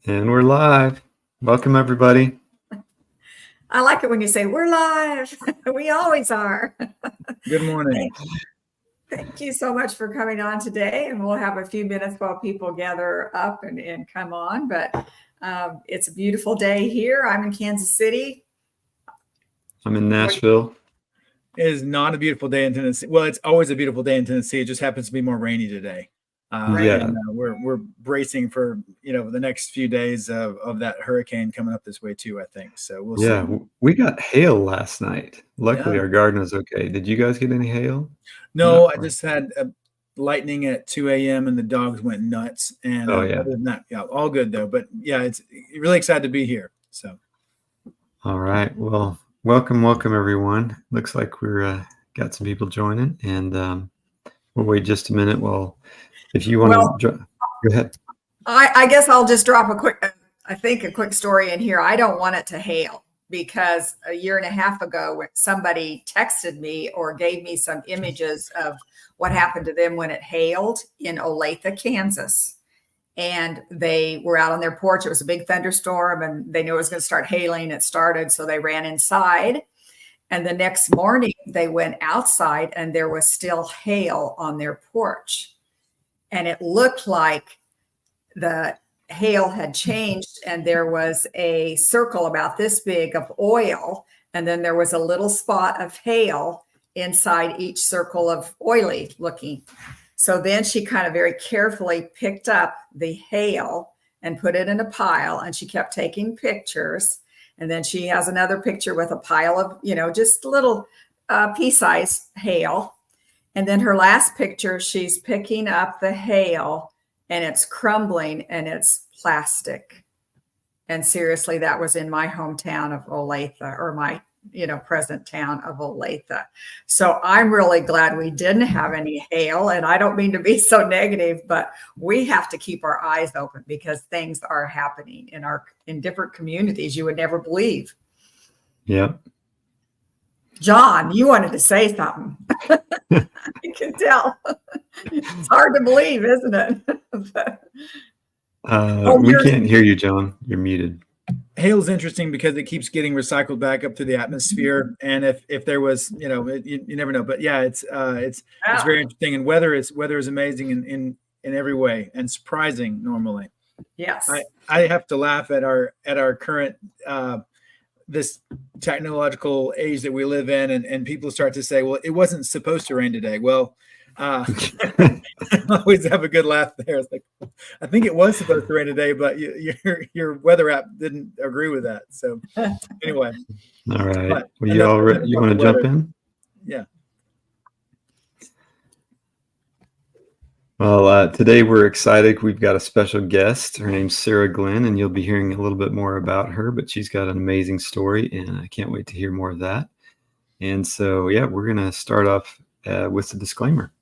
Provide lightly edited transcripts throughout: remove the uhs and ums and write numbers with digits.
And we're live. Welcome, everybody. I like it when you say we're live. We always are. Good morning. Thank you so much for coming on today. And we'll have a few minutes while people gather up and come on. But it's a beautiful day here. I'm in Kansas City. I'm in Nashville. It is not a beautiful day in Tennessee. Well, it's always a beautiful day in Tennessee. It just happens to be more rainy today. And, we're bracing for the next few days of that hurricane coming up this way too, I think. So we'll see. We got hail last night. Luckily, our garden was okay. Did you guys get any hail? No, I just had lightning at 2 a.m. and the dogs went nuts. And other than that, all good though. But yeah, it's really excited to be here. So. All right. Well, welcome everyone. Looks like we're got some people joining, and we'll wait just a minute. Well, if you want to go ahead. I guess I'll just drop a quick story in here. I don't want it to hail because a year and a half ago, somebody texted me or gave me some images of what happened to them when it hailed in Olathe, Kansas. And they were out on their porch. It was a big thunderstorm and they knew it was going to start hailing. It started, so they ran inside. And the next morning they went outside and there was still hail on their porch. And it looked like the hail had changed and there was a circle about this big of oil. And then there was a little spot of hail inside each circle of oily looking. So then she kind of very carefully picked up the hail and put it in a pile, and she kept taking pictures. And then she has another picture with a pile of, just little pea-sized hail. And then her last picture, she's picking up the hail and it's crumbling and it's plastic. And seriously, that was in my hometown of Olathe, or my, present town of Olathe. So I'm really glad we didn't have any hail. And I don't mean to be so negative, but we have to keep our eyes open because things are happening in different communities you would never believe. Yeah. John, you wanted to say something. You can tell. It's hard to believe, isn't it? We can't hear you, John. You're muted. Hail is interesting because it keeps getting recycled back up to the atmosphere. And if there was, you never know. But yeah, it's very interesting. And weather is amazing in every way and surprising normally. Yes. I have to laugh at our current this technological age that we live in, and people start to say, well, it wasn't supposed to rain today. Well, I always have a good laugh there. It's like, I think it was supposed to rain today, but your weather app didn't agree with that. So anyway. All right. Well, you want to jump in? Yeah. Well, today we're excited. We've got a special guest. Her name's Sarah Glynn, and you'll be hearing a little bit more about her, but she's got an amazing story, and I can't wait to hear more of that. And so, we're going to start off with the disclaimer.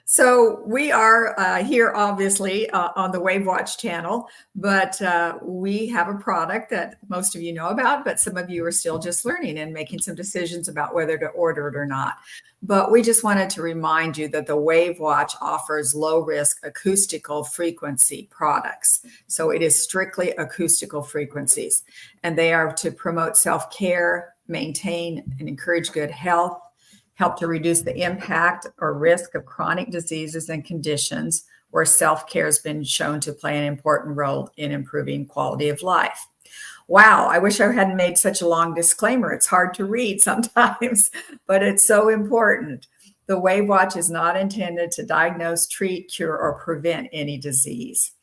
So we are here, obviously, on the WAVwatch channel, but we have a product that most of you know about, but some of you are still just learning and making some decisions about whether to order it or not. But we just wanted to remind you that the WAVwatch offers low-risk acoustical frequency products. So it is strictly acoustical frequencies, and they are to promote self-care, maintain and encourage good health, help to reduce the impact or risk of chronic diseases and conditions where self-care has been shown to play an important role in improving quality of life. Wow, I wish I hadn't made such a long disclaimer. It's hard to read sometimes, but it's so important. The WAVwatch is not intended to diagnose, treat, cure, or prevent any disease.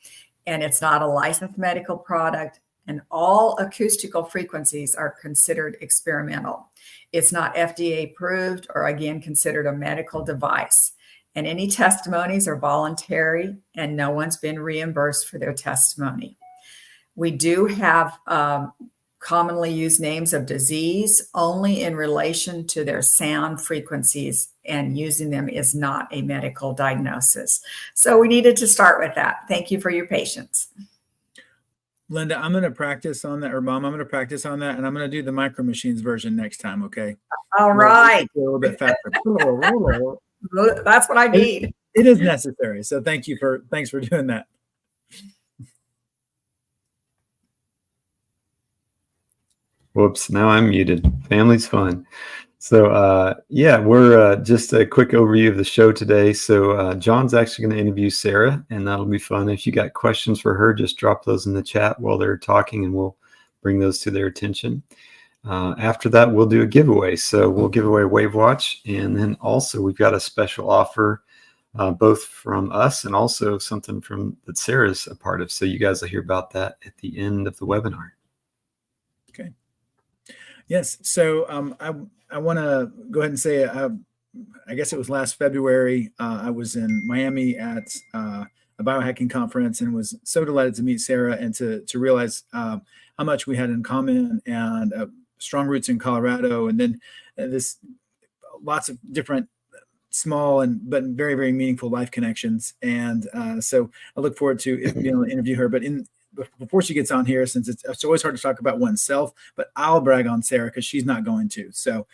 And it's not a licensed medical product, and all acoustical frequencies are considered experimental. It's not FDA approved or, again, considered a medical device. And any testimonies are voluntary and no one's been reimbursed for their testimony. We do have commonly used names of disease only in relation to their sound frequencies, and using them is not a medical diagnosis. So we needed to start with that. Thank you for your patience. Linda, I'm going to practice on that, or Mom, I'm going to practice on that, and I'm going to do the Micro Machines version next time, okay? All right. A little bit faster. That's what I need. It is necessary. So thanks for doing that. Whoops, now I'm muted. Family's fun. So yeah, we're just a quick overview of the show today. So John's actually going to interview Sarah, and that'll be fun. If you got questions for her, just drop those in the chat while they're talking, and we'll bring those to their attention. After that, we'll do a giveaway. So we'll give away WAVwatch, and then also we've got a special offer, both from us and also something from that Sarah's a part of. So you guys will hear about that at the end of the webinar. Okay. Yes. So I want to go ahead and say, I guess it was last February, I was in Miami at a biohacking conference and was so delighted to meet Sarah and to realize how much we had in common, and strong roots in Colorado. And then lots of different small but very, very meaningful life connections. And so I look forward to being able to interview her. But before she gets on here, since it's always hard to talk about oneself, but I'll brag on Sarah because she's not going to. So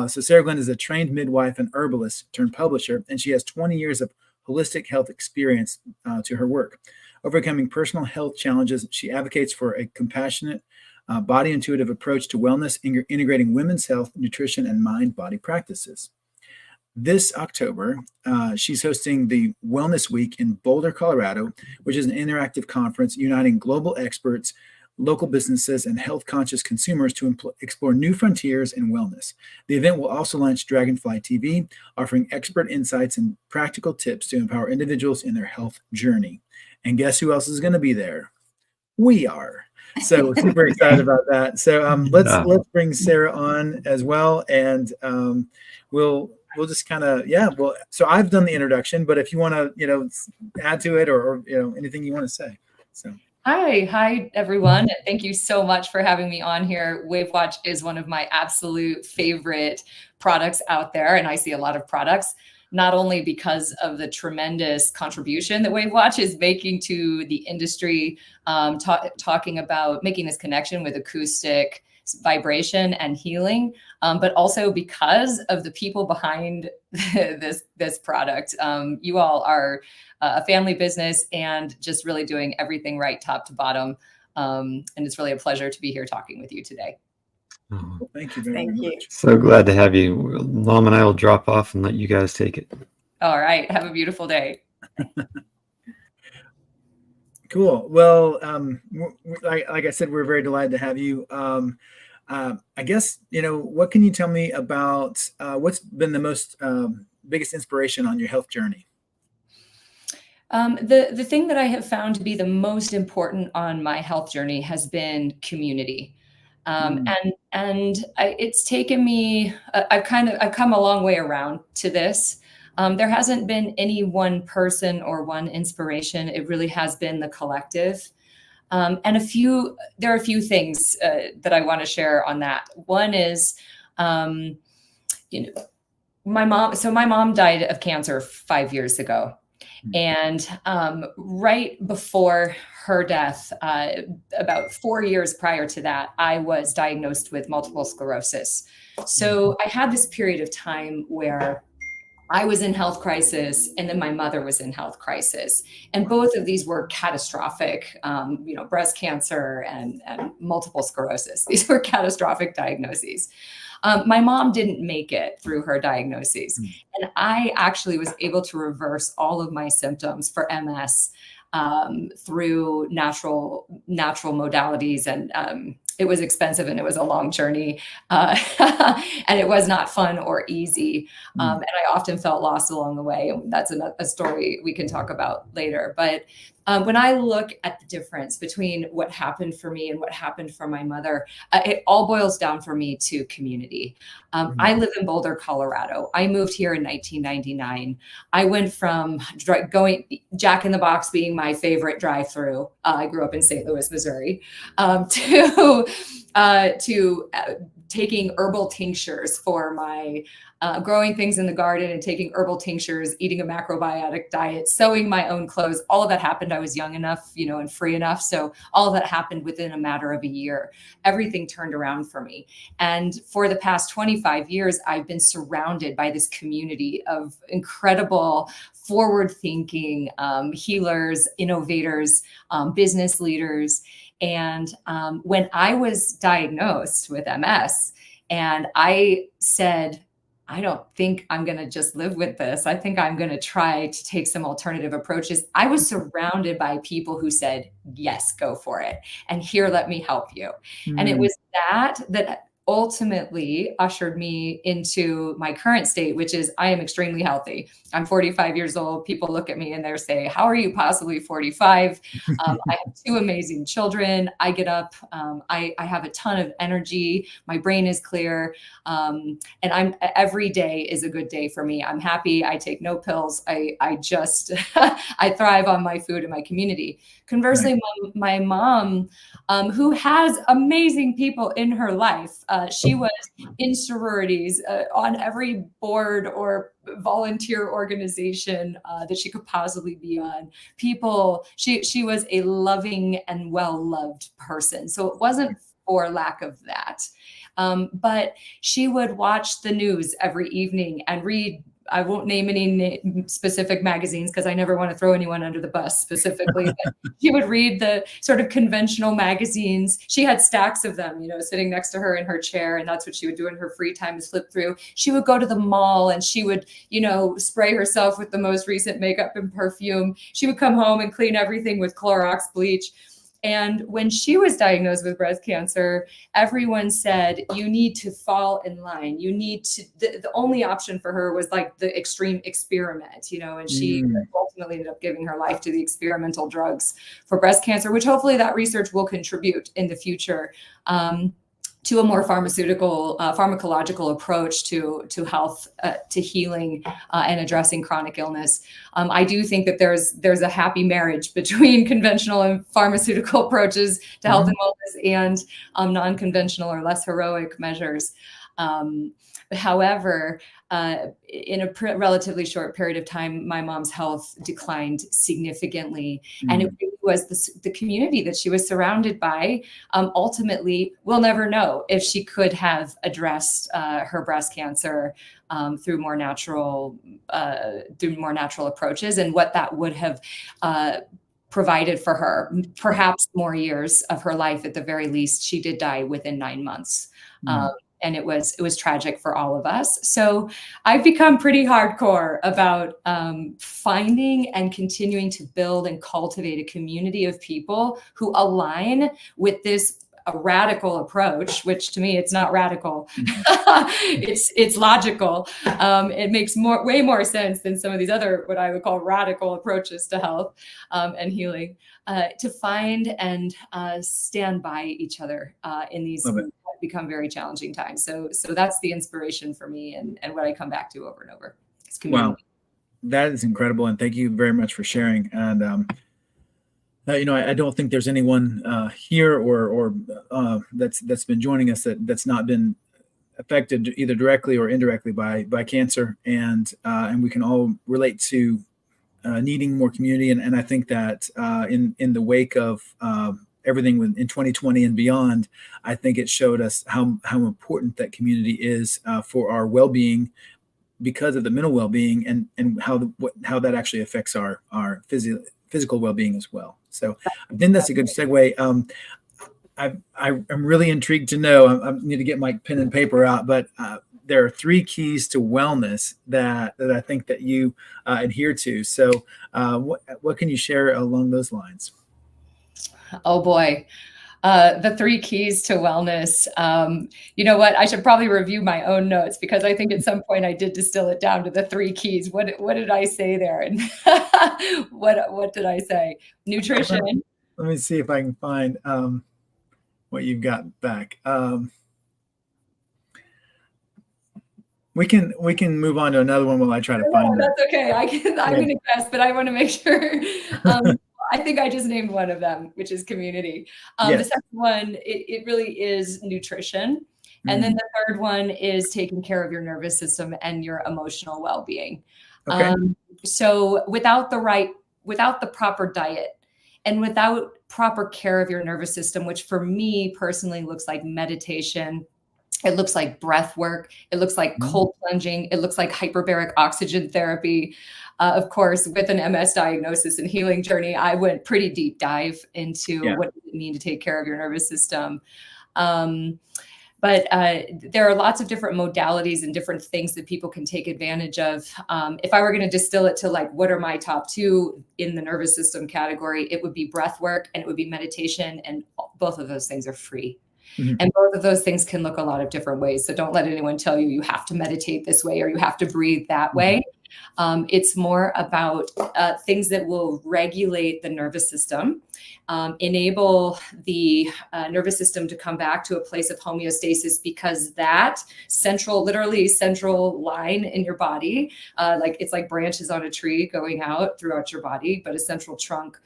Sarah Glynn is a trained midwife and herbalist turned publisher, and she has 20 years of holistic health experience to her work. Overcoming personal health challenges, she advocates for a compassionate, body intuitive approach to wellness, integrating women's health, nutrition, and mind-body practices. This October, she's hosting the Wellness Week in Boulder, Colorado, which is an interactive conference uniting global experts, local businesses, and health-conscious consumers to explore new frontiers in wellness. The event will also launch Dragonfly TV, offering expert insights and practical tips to empower individuals in their health journey. And guess who else is going to be there? We are. So super excited about that. So let's bring Sarah on as well, and we'll just kind of, so I've done the introduction, but if you want to, add to it or anything you want to say. So. Hi, everyone. Thank you so much for having me on here. WAVwatch is one of my absolute favorite products out there, and I see a lot of products, not only because of the tremendous contribution that WAVwatch is making to the industry, talking about making this connection with acoustic vibration and healing, but also because of the people behind this product. You all are a family business and just really doing everything right, top to bottom. And it's really a pleasure to be here talking with you today. Oh, thank you very much. So glad to have you. Mom and I will drop off and let you guys take it. All right. Have a beautiful day. Cool. Well, like I said, we're very delighted to have you. I guess, what can you tell me about what's been the most biggest inspiration on your health journey? The thing that I have found to be the most important on my health journey has been community. It's taken me, I've come a long way around to this. There hasn't been any one person or one inspiration. It really has been the collective. And there are a few things that I want to share on that. One is, my mom died of cancer 5 years ago. And right before her death, about 4 years prior to that, I was diagnosed with multiple sclerosis. So I had this period of time where I was in health crisis, and then my mother was in health crisis. And both of these were catastrophic, breast cancer and multiple sclerosis. These were catastrophic diagnoses. My mom didn't make it through her diagnoses. And I actually was able to reverse all of my symptoms for MS through natural modalities. And it was expensive and it was a long journey. And it was not fun or easy. And I often felt lost along the way. And that's a story we can talk about later. But when I look at the difference between what happened for me and what happened for my mother, it all boils down for me to community. I live in Boulder, Colorado. I moved here in 1999. I went from going Jack in the Box being my favorite drive-through. I grew up in St. Louis, Missouri, to taking herbal tinctures for my growing things in the garden and taking herbal tinctures, eating a macrobiotic diet, sewing my own clothes. All of that happened. I was young enough, and free enough. So all of that happened within a matter of a year. Everything turned around for me. And for the past 25 years, I've been surrounded by this community of incredible, forward-thinking healers, innovators, business leaders. And when I was diagnosed with MS, and I said, I don't think I'm going to just live with this. I think I'm going to try to take some alternative approaches. I was surrounded by people who said, yes, go for it. And here, let me help you. And it was that ultimately ushered me into my current state, which is I am extremely healthy. I'm 45 years old. People look at me and they say, how are you possibly 45? I have 2 amazing children. I get up. I have a ton of energy. My brain is clear. And every day is a good day for me. I'm happy. I take no pills. I just, I thrive on my food and my community. Conversely, right. my mom, who has amazing people in her life, she was in sororities, on every board or volunteer organization that she could possibly be on. She was a loving and well-loved person. So it wasn't for lack of that. But she would watch the news every evening and read, I won't name any specific magazines because I never want to throw anyone under the bus specifically, but she would read the sort of conventional magazines. She had stacks of them, sitting next to her in her chair. And that's what she would do in her free time, is flip through. She would go to the mall and she would, spray herself with the most recent makeup and perfume. She would come home and clean everything with Clorox bleach. And when she was diagnosed with breast cancer, everyone said, you need to fall in line. You need to, the only option for her was like the extreme experiment, and she ultimately ended up giving her life to the experimental drugs for breast cancer, which hopefully that research will contribute in the future to a more pharmacological approach to health, to healing, and addressing chronic illness. I do think that there's a happy marriage between conventional and pharmaceutical approaches to health and wellness and non-conventional or less heroic measures. However, in a relatively short period of time, my mom's health declined significantly. And it really was the community that she was surrounded by. Ultimately, we'll never know if she could have addressed her breast cancer through more natural approaches, and what that would have provided for her. Perhaps more years of her life at the very least. She did die within 9 months. And it was tragic for all of us. So I've become pretty hardcore about finding and continuing to build and cultivate a community of people who align with this a radical approach, which to me, it's not radical. It's logical. It makes way more sense than some of these other, what I would call radical approaches to health and healing, to find and stand by each other in these become very challenging times. So that's the inspiration for me and what I come back to over and over. Wow, that is incredible. And thank you very much for sharing. And, I don't think there's anyone here or that's been joining us that's not been affected either directly or indirectly by cancer. And we can all relate to needing more community. And I think that in the wake of everything in 2020 and beyond, I think it showed us how important that community is for our well-being, because of the mental well-being, and how that actually affects our physical well-being as well. So I think that's a good segue. I'm really intrigued to know. I need to get my pen and paper out, but there are 3 keys to wellness that I think that you adhere to. So what can you share along those lines? Oh boy. The 3 keys to wellness. You know what? I should probably review my own notes, because I think at some point I did distill it down to the 3 keys. What did I say there? And what did I say? Nutrition. Let me see if I can find what you've got back. We can move on to another one while I try to find it. That's okay. I'm going to guess, but I want to make sure. I think I just named one of them, which is community. Yes. The second one, it really is nutrition. And then the third one is taking care of your nervous system and your emotional well-being. Okay. So without the proper diet and without proper care of your nervous system, which for me personally looks like meditation, it looks like breath work, it looks like cold plunging, it looks like hyperbaric oxygen therapy. Of course, with an MS diagnosis and healing journey, I went pretty deep dive into what does it mean to take care of your nervous system. But there are lots of different modalities and different things that people can take advantage of. If I were going to distill it to like, what are my top two in the nervous system category, it would be breath work and it would be meditation. And both of those things are free. And both of those things can look a lot of different ways. So don't let anyone tell you have to meditate this way or you have to breathe that way. It's more about things that will regulate the nervous system, enable the nervous system to come back to a place of homeostasis, because that literally central line in your body, like it's like branches on a tree going out throughout your body, but a central trunk.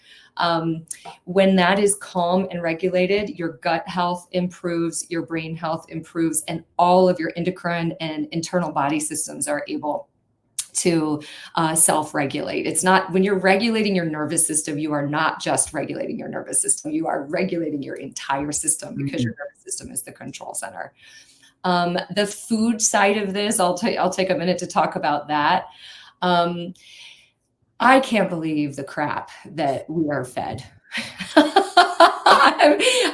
When that is calm and regulated, your gut health improves, your brain health improves, and all of your endocrine and internal body systems are able to self-regulate. It's not, when you're regulating your nervous system, you are not just regulating your nervous system, you are regulating your entire system, because your nervous system is the control center. The food side of this, I'll take a minute to talk about that. I can't believe the crap that we are fed.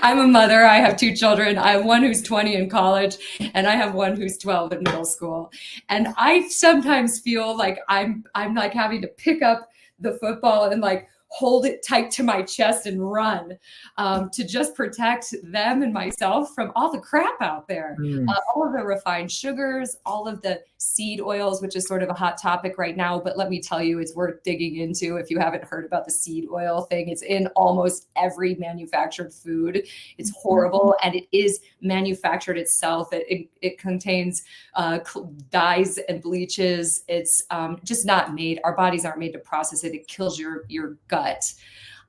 I'm a mother. I have two children. I have one who's 20 in college, and I have one who's 12 in middle school. And I sometimes feel like I'm like having to pick up the football and like hold it tight to my chest and run to just protect them and myself from all the crap out there. All of the refined sugars, all of the seed oils, which is sort of a hot topic right now. But let me tell you, it's worth digging into if you haven't heard about the seed oil thing. It's in almost every manufactured food. It's horrible, and it is manufactured itself. It contains dyes and bleaches. It's just not made. Our bodies aren't made to process it. It kills your gut.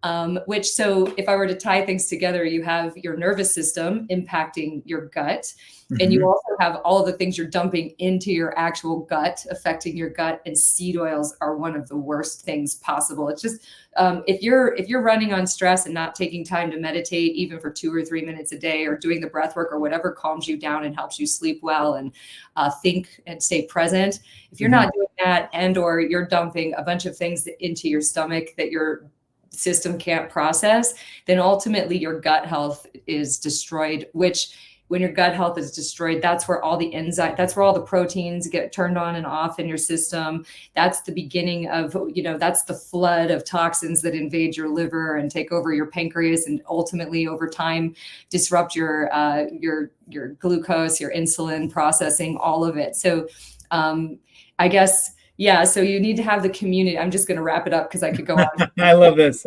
So if I were to tie things together, you have your nervous system impacting your gut, and you also have all of the things you're dumping into your actual gut, affecting your gut, and seed oils are one of the worst things possible. It's just, if you're running on stress and not taking time to meditate, even for 2 or 3 minutes a day, or doing the breath work or whatever calms you down and helps you sleep well and think and stay present, if you're not doing that, and or you're dumping a bunch of things into your stomach that your system can't process, then ultimately your gut health is destroyed, which when your gut health is destroyed, that's where all the enzymes, that's where all the proteins get turned on and off in your system. That's the beginning of, that's the flood of toxins that invade your liver and take over your pancreas, and ultimately over time disrupt your glucose, your insulin processing, all of it. So I guess, so you need to have the community. I'm just going to wrap it up because I could go on. I love this.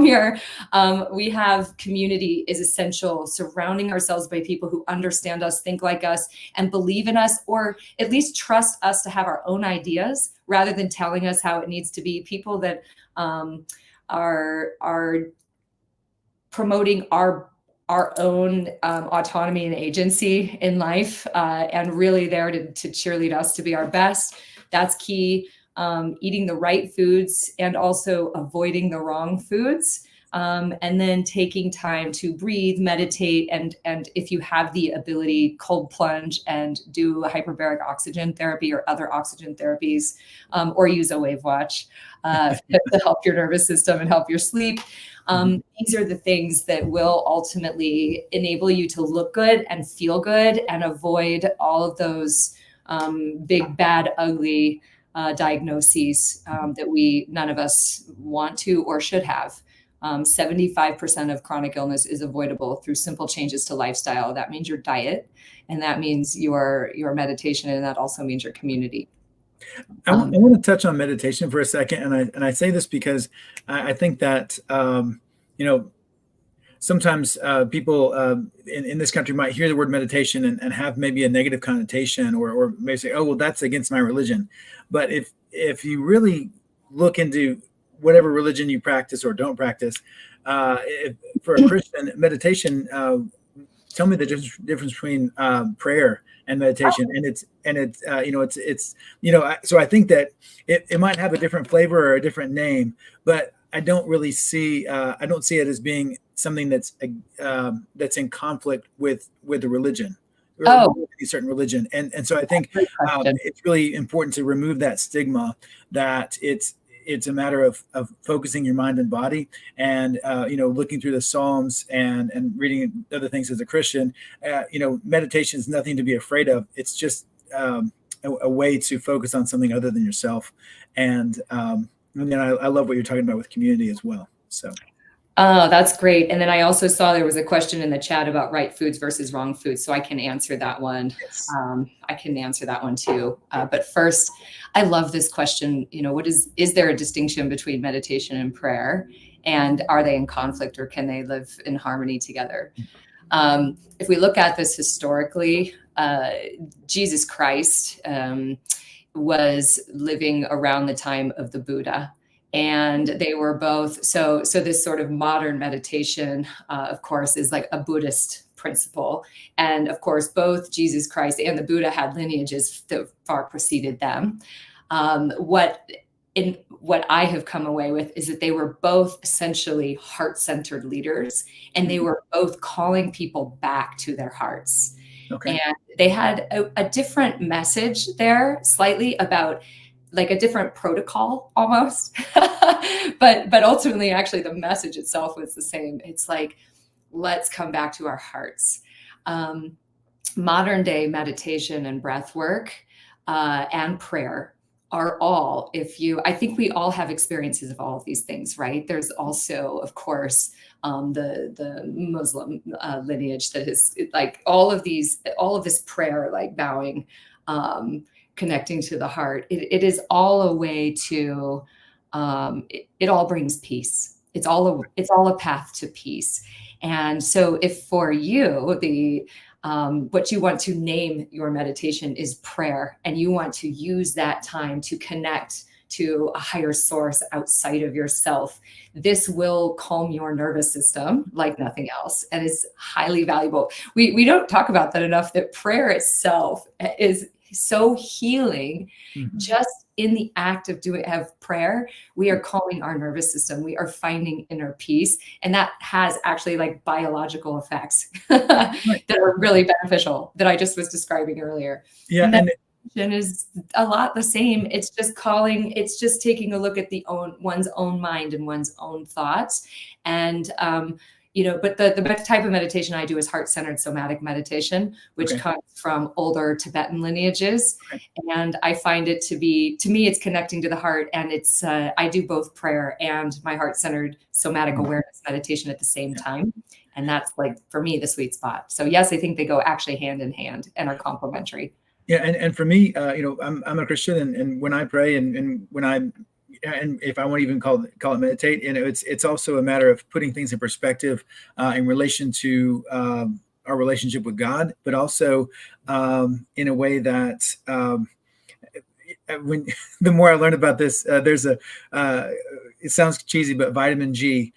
Here, we have community is essential. Surrounding ourselves by people who understand us, think like us, and believe in us, or at least trust us to have our own ideas rather than telling us how it needs to be. People that are promoting our own autonomy and agency in life, and really there to cheerlead us to be our best. That's key. Eating the right foods and also avoiding the wrong foods. And then taking time to breathe, meditate, and if you have the ability, cold plunge and do a hyperbaric oxygen therapy or other oxygen therapies, or use a WAVwatch to help your nervous system and help your sleep. These are the things that will ultimately enable you to look good and feel good and avoid all of those big, bad, ugly diagnoses that none of us want to or should have. 75% of chronic illness is avoidable through simple changes to lifestyle. That means your diet, and that means your meditation, and that also means your community. I want to touch on meditation for a second, and I say this because I think that sometimes people in this country might hear the word meditation and have maybe a negative connotation, or maybe say, oh, well, that's against my religion. But if you really look into whatever religion you practice or don't practice, for a Christian, meditation tell me the difference between prayer and meditation. So I think that it might have a different flavor or a different name, but I don't really see I don't see it as being something that's in conflict with the religion. Or a certain religion, and so I think it's really important to remove that stigma that it's a matter of focusing your mind and body, and looking through the Psalms and reading other things as a Christian. Meditation is nothing to be afraid of. It's just a way to focus on something other than yourself, and I love what you're talking about with community as well. So. Oh, that's great. And then I also saw there was a question in the chat about right foods versus wrong foods. So I can answer that one. Yes. I can answer that one too. But first, I love this question. Is there a distinction between meditation and prayer? And are they in conflict, or can they live in harmony together? If we look at this historically, Jesus Christ was living around the time of the Buddha. And they were both, so this sort of modern meditation, of course, is like a Buddhist principle. And of course, both Jesus Christ and the Buddha had lineages that far preceded them. What I have come away with is that they were both essentially heart-centered leaders, and they were both calling people back to their hearts. Okay. And they had a different message there, slightly about like a different protocol almost, but ultimately actually the message itself was the same. It's like, let's come back to our hearts. Modern day meditation and breath work and prayer are all, I think we all have experiences of all of these things, right? There's also, of course, the Muslim lineage that is like all of this prayer, like bowing, connecting to the heart. It is all a way to, it all brings peace. It's all a path to peace. And so if for you, what you want to name your meditation is prayer, and you want to use that time to connect to a higher source outside of yourself, this will calm your nervous system like nothing else, and is highly valuable. We don't talk about that enough, that prayer itself is so healing. Mm-hmm. Just in the act of prayer, we are calming our nervous system. We are finding inner peace. And that has actually like biological effects that are really beneficial that I just was describing earlier. Yeah. Meditation is a lot the same. It's just taking a look at one's own mind and one's own thoughts. And, but the type of meditation I do is heart-centered somatic meditation, which comes from older Tibetan lineages. And I find it to me, it's connecting to the heart. And it's, I do both prayer and my heart-centered somatic awareness meditation at the same time. And that's like, for me, the sweet spot. So yes, I think they go actually hand in hand and are complementary. Yeah. And for me, I'm a Christian, and when I pray and when I'm, and if I want to even call it meditate, it's also a matter of putting things in perspective in relation to our relationship with God, but also in a way that when the more I learn about this, there's it sounds cheesy, but vitamin G.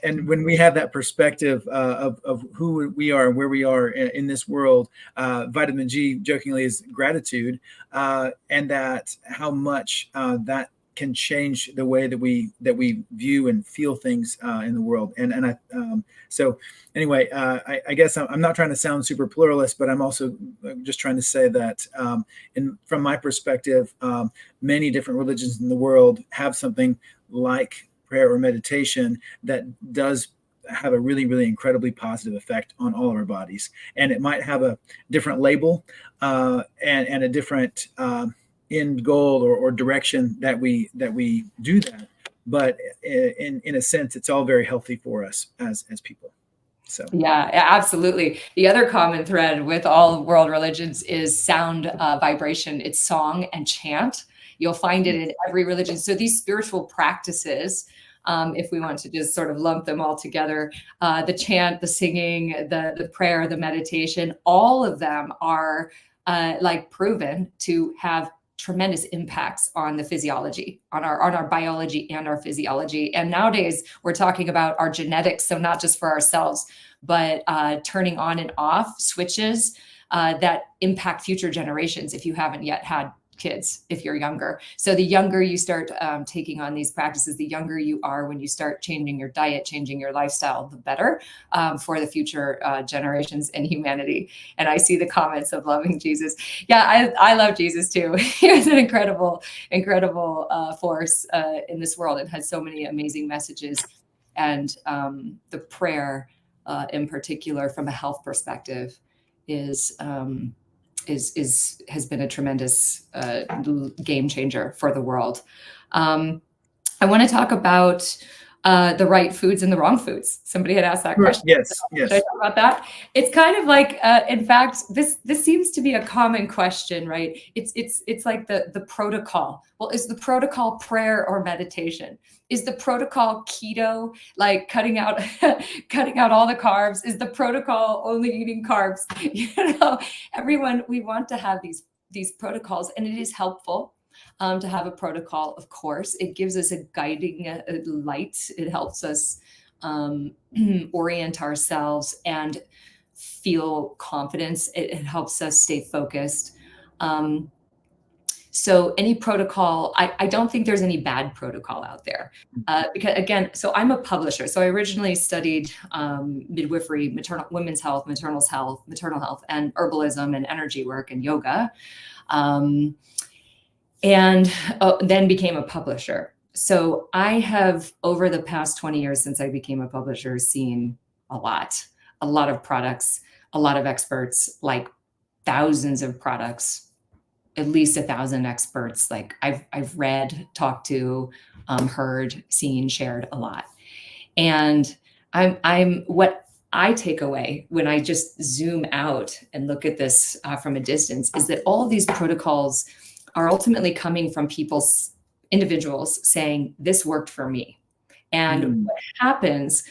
And when we have that perspective of who we are and where we are in this world, vitamin G, jokingly, is gratitude, and that how much that can change the way that we view and feel things in the world. So anyway, I guess I'm not trying to sound super pluralist, but I'm also just trying to say that from my perspective, many different religions in the world have something like prayer or meditation that does have a really, really incredibly positive effect on all of our bodies. And it might have a different label and a different end goal or direction that we do that, but in a sense, it's all very healthy for us as people. So yeah, absolutely. The other common thread with all world religions is sound, vibration. It's song and chant. You'll find it in every religion. So these spiritual practices, if we want to just sort of lump them all together, the chant, the singing, the prayer, the meditation, all of them are like proven to have tremendous impacts on the physiology, on our biology and our physiology. And nowadays we're talking about our genetics. So not just for ourselves, but turning on and off switches that impact future generations if you haven't yet had kids, if you're younger. So the younger you start taking on these practices, the younger you are when you start changing your diet, changing your lifestyle, the better for the future generations in humanity. And I see the comments of loving Jesus. Yeah, I love Jesus too. He is an incredible force in this world and has so many amazing messages. And the prayer in particular from a health perspective has been a tremendous game changer for the world. I want to talk about the right foods and the wrong foods. Somebody had asked that question. Yes, so yes. Should I talk about that? It's kind of like, in fact, this seems to be a common question, right? It's like the protocol. Well, is the protocol prayer or meditation? Is the protocol keto, like cutting out all the carbs? Is the protocol only eating carbs? Everyone, we want to have these protocols, and it is helpful to have a protocol. Of course, it gives us a guiding light. It helps us orient ourselves and feel confidence. It helps us stay focused. So any protocol, I don't think there's any bad protocol out there. Because again, so I'm a publisher. So I originally studied midwifery, women's health, maternal health, and herbalism and energy work and yoga. And then became a publisher. So I have, over the past 20 years since I became a publisher, seen a lot of products, a lot of experts, like thousands of products, at least 1,000 experts. Like I've read, talked to, heard, seen, shared a lot. And I'm what I take away when I just zoom out and look at this from a distance is that all of these protocols are ultimately coming from individuals saying, this worked for me. And what happens,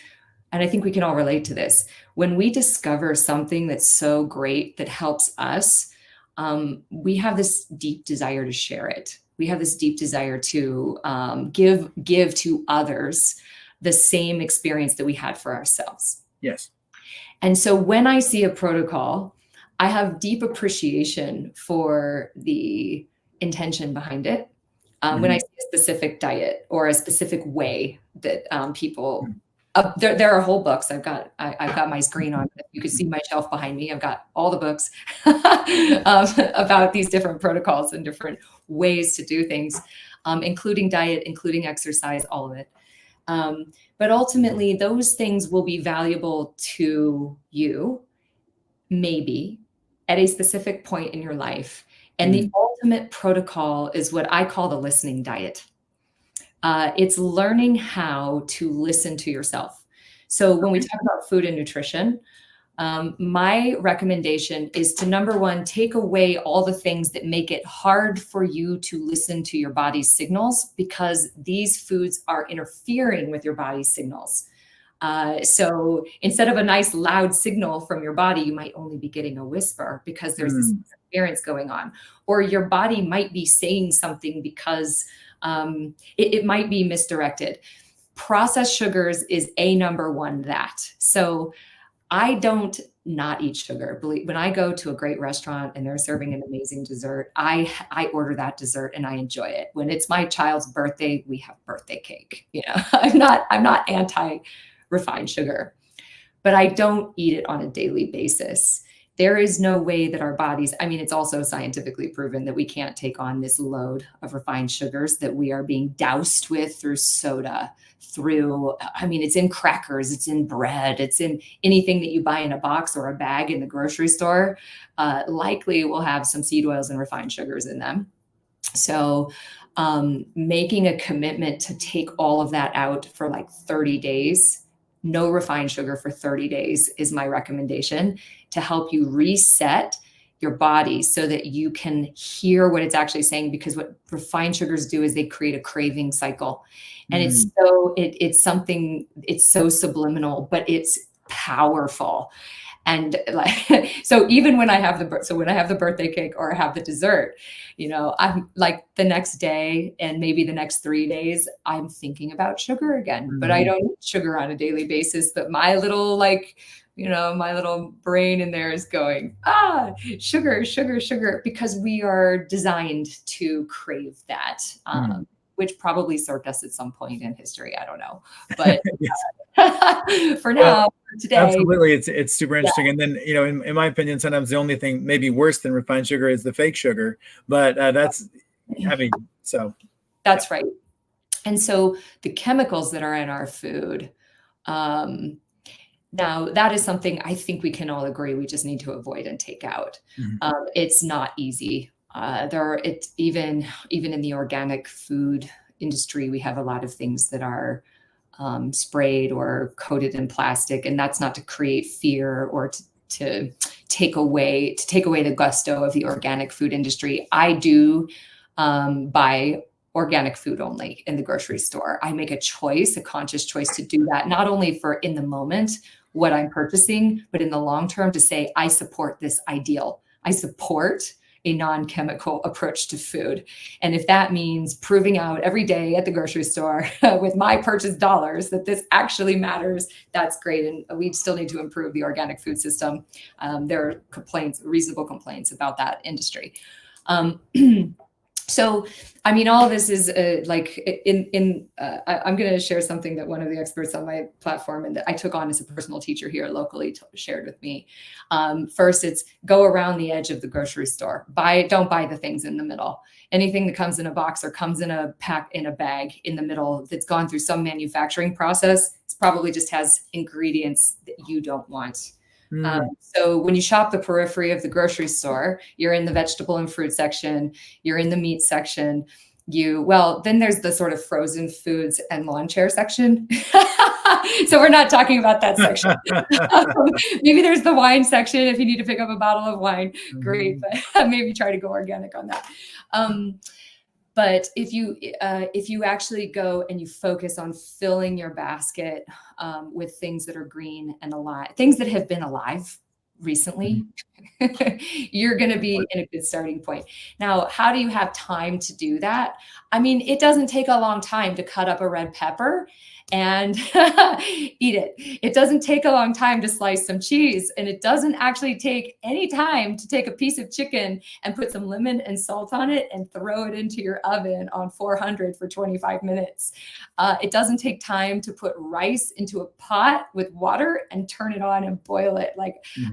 and I think we can all relate to this, when we discover something that's so great that helps us, we have this deep desire to share it. We have this deep desire to give to others the same experience that we had for ourselves. Yes. And so when I see a protocol, I have deep appreciation for the intention behind it. When I see a specific diet or a specific way that people, there are whole books. I've got my screen on. You can see my shelf behind me. I've got all the books about these different protocols and different ways to do things, including diet, including exercise, all of it. But ultimately, those things will be valuable to you, maybe at a specific point in your life. And the ultimate protocol is what I call the listening diet. It's learning how to listen to yourself. So when we talk about food and nutrition, my recommendation is to, number one, take away all the things that make it hard for you to listen to your body's signals, because these foods are interfering with your body's signals. So instead of a nice loud signal from your body, you might only be getting a whisper because there's this interference going on. Or your body might be saying something because it might be misdirected. Processed sugars is number one that. So I don't not eat sugar. When I go to a great restaurant and they're serving an amazing dessert, I order that dessert and I enjoy it. When it's my child's birthday, we have birthday cake. I'm not anti-refined sugar, but I don't eat it on a daily basis. There is no way that our bodies, it's also scientifically proven that we can't take on this load of refined sugars that we are being doused with through soda, it's in crackers, it's in bread, it's in anything that you buy in a box or a bag in the grocery store, likely will have some seed oils and refined sugars in them. So making a commitment to take all of that out for like 30 days, no refined sugar for 30 days is my recommendation to help you reset your body so that you can hear what it's actually saying. Because what refined sugars do is they create a craving cycle. And it's something, it's so subliminal, but it's powerful. And like, so even when I have the birthday cake or I have the dessert, I'm like the next day and maybe the next 3 days, I'm thinking about sugar again, but I don't eat sugar on a daily basis. But my little my little brain in there is going, sugar, sugar, sugar, because we are designed to crave that, which probably served us at some point in history. I don't know, but for now, today. Absolutely. It's super interesting. And then, in my opinion, sometimes the only thing maybe worse than refined sugar is the fake sugar, but that's right. And so the chemicals that are in our food, now that is something I think we can all agree we just need to avoid and take out. It's not easy. Even in the organic food industry, we have a lot of things that are sprayed or coated in plastic, and that's not to create fear or to take away the gusto of the organic food industry. I do buy organic food only in the grocery store. I make a conscious choice to do that, not only for in the moment what I'm purchasing, but in the long term to say, I support this ideal. I support a non-chemical approach to food. And if that means proving out every day at the grocery store with my purchased dollars that this actually matters, that's great. And we still need to improve the organic food system. There are reasonable complaints about that industry. So, I mean, all of this is I'm going to share something that one of the experts on my platform and that I took on as a personal teacher here locally shared with me. First, it's go around the edge of the grocery store. Don't buy the things in the middle. Anything that comes in a box or comes in a bag in the middle that's gone through some manufacturing process, it probably just has ingredients that you don't want. So when you shop the periphery of the grocery store, you're in the vegetable and fruit section, you're in the meat section, then there's the sort of frozen foods and lawn chair section. So we're not talking about that section. Maybe there's the wine section if you need to pick up a bottle of wine. Great, but maybe try to go organic on that. But if you actually go and you focus on filling your basket with things that are green and alive, things that have been alive recently, you're going to be in a good starting point. Now, how do you have time to do that? I mean, it doesn't take a long time to cut up a red pepper and eat it. It doesn't take a long time to slice some cheese, and it doesn't actually take any time to take a piece of chicken and put some lemon and salt on it and throw it into your oven on 400 for 25 minutes. It doesn't take time to put rice into a pot with water and turn it on and boil it.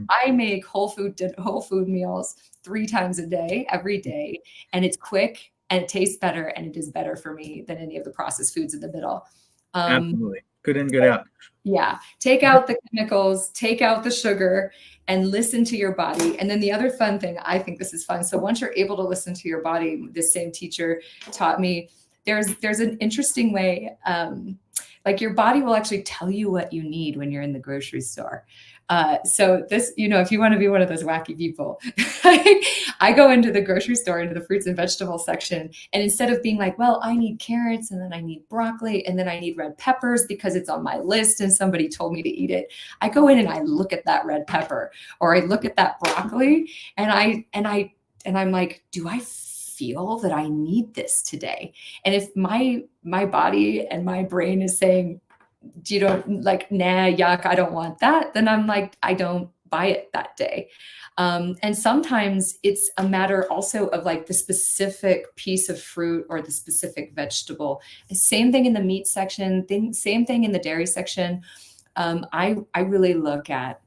I make whole food meals 3 times a day, every day, and it's quick and it tastes better and it is better for me than any of the processed foods in the middle. Absolutely. Good in, good out. Yeah. Take out the chemicals, take out the sugar, and listen to your body. And then the other fun thing, I think this is fun. So once you're able to listen to your body, this same teacher taught me there's an interesting way, like your body will actually tell you what you need when you're in the grocery store. So this, if you want to be one of those wacky people, I go into the grocery store, into the fruits and vegetables section. And instead of being like, well, I need carrots and then I need broccoli and then I need red peppers because it's on my list and somebody told me to eat it, I go in and I look at that red pepper or I look at that broccoli and I'm like, do I feel that I need this today? And if my body and my brain is saying, nah, yuck, I don't want that, then I'm like, I don't buy it that day. And sometimes it's a matter also of like the specific piece of fruit or the specific vegetable. Same thing in the meat section, same thing in the dairy section. I really look at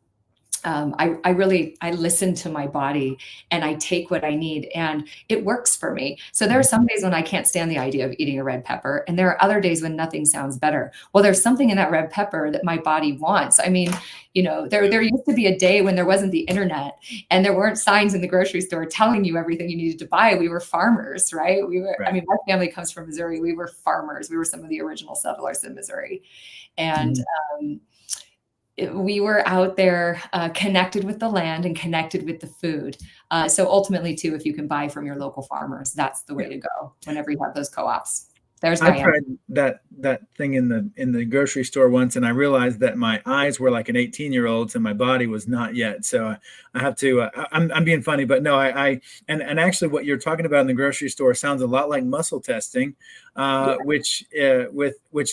I listen to my body and I take what I need and it works for me. So there are some days when I can't stand the idea of eating a red pepper. And there are other days when nothing sounds better. Well, there's something in that red pepper that my body wants. I mean, there used to be a day when there wasn't the internet and there weren't signs in the grocery store telling you everything you needed to buy. We were farmers, right? I mean, my family comes from Missouri. We were farmers. We were some of the original settlers in Missouri. And, we were out there connected with the land and connected with the food. So ultimately, too, if you can buy from your local farmers, that's the way to go whenever you have those co-ops. There's I my answer. tried that thing in the grocery store once, and I realized that my eyes were like an 18-year-old's and my body was not yet. So I have to. I'm being funny, but no, and actually, what you're talking about in the grocery store sounds a lot like muscle testing, which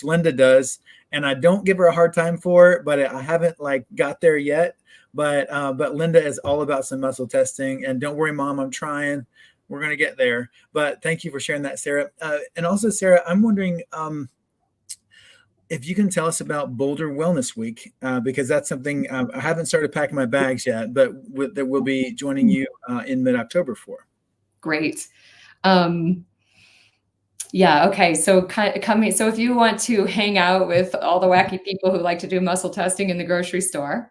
Linda does, and I don't give her a hard time for it, but I haven't like got there yet. But Linda is all about some muscle testing, and don't worry, Mom, I'm trying. We're going to get there. But thank you for sharing that, Sarah. And also, Sarah, I'm wondering if you can tell us about Boulder Wellness Week, because that's something I haven't started packing my bags yet, but that we'll be joining you in mid-October for. Great. Yeah. Okay. So so if you want to hang out with all the wacky people who like to do muscle testing in the grocery store,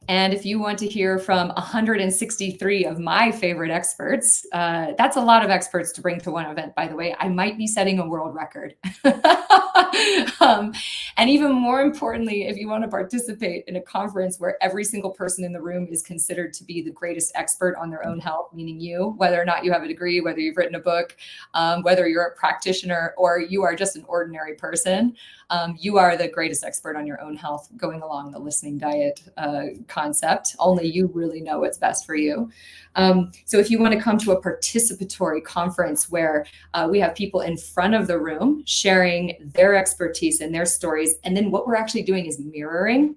and if you want to hear from 163 of my favorite experts, that's a lot of experts to bring to one event, by the way. I might be setting a world record. And even more importantly, if you want to participate in a conference where every single person in the room is considered to be the greatest expert on their own health, meaning you, whether or not you have a degree, whether you've written a book, whether you're a practitioner or you are just an ordinary person, you are the greatest expert on your own health going along the listening diet concept. Only you really know what's best for you. So if you want to come to a participatory conference where we have people in front of the room sharing their expertise and their stories, and then what we're actually doing is mirroring.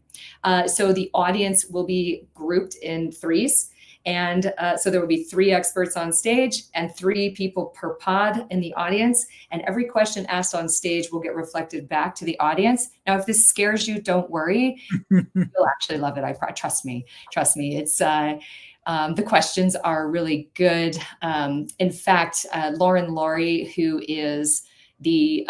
So the audience will be grouped in threes. And so there will be 3 experts on stage and 3 people per pod in the audience. And every question asked on stage will get reflected back to the audience. Now, if this scares you, don't worry. You'll actually love it. Trust me. It's the questions are really good. In fact, Lauren Laurie, who is the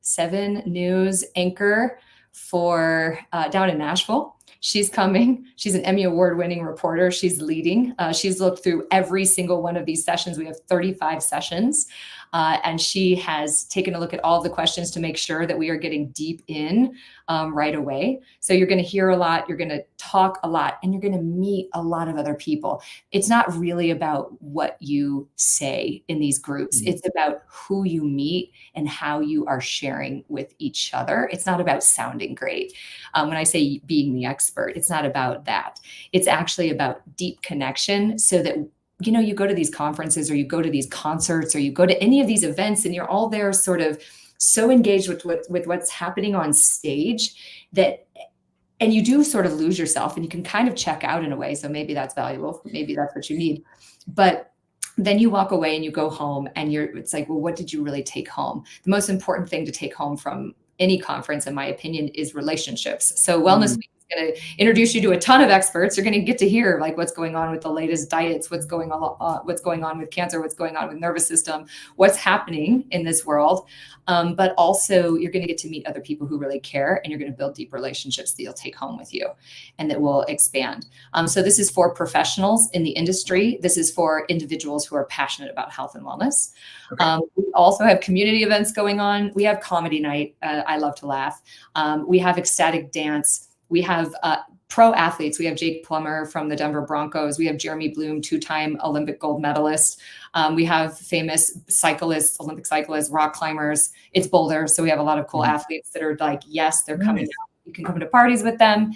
7 News anchor for down in Nashville, she's coming. She's an Emmy Award-winning reporter. She's leading. She's looked through every single one of these sessions. We have 35 sessions. And she has taken a look at all the questions to make sure that we are getting deep in right away. So you're going to hear a lot, you're going to talk a lot, and you're going to meet a lot of other people. It's not really about what you say in these groups. Mm-hmm. It's about who you meet and how you are sharing with each other. It's not about sounding great. When I say being the expert, it's not about that. It's actually about deep connection so that you go to these conferences or you go to these concerts or you go to any of these events and you're all there sort of so engaged with what's happening on stage and you do sort of lose yourself and you can kind of check out in a way. So maybe that's valuable. Maybe that's what you need. But then you walk away and you go home and it's like, well, what did you really take home? The most important thing to take home from any conference, in my opinion, is relationships. So Wellness Week is going to introduce you to a ton of experts. You're going to get to hear like what's going on with the latest diets, what's going on with cancer, what's going on with nervous system, what's happening in this world. But also you're going to get to meet other people who really care, and you're going to build deep relationships that you'll take home with you and that will expand. So this is for professionals in the industry. This is for individuals who are passionate about health and wellness. Okay. We also have community events going on. We have comedy night. I love to laugh. We have ecstatic dance. We have pro athletes. We have Jake Plummer from the Denver Broncos. We have Jeremy Bloom, 2-time Olympic gold medalist. We have famous cyclists, Olympic cyclists, rock climbers. It's Boulder. So we have a lot of cool athletes that are like, yes, they're coming out. You can come to parties with them.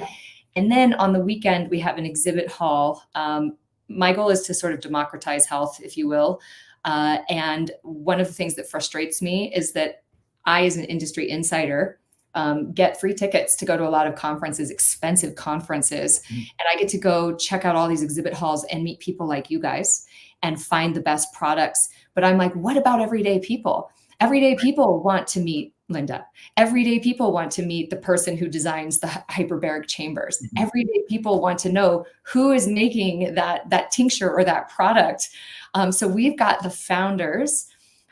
And then on the weekend, we have an exhibit hall. My goal is to sort of democratize health, if you will. And one of the things that frustrates me is that I, as an industry insider, get free tickets to go to a lot of conferences, expensive conferences. And I get to go check out all these exhibit halls and meet people like you guys and find the best products. But I'm like, what about everyday people? Everyday people want to meet Linda. Everyday people want to meet the person who designs the hyperbaric chambers. Everyday people want to know who is making that tincture or that product. So we've got the founders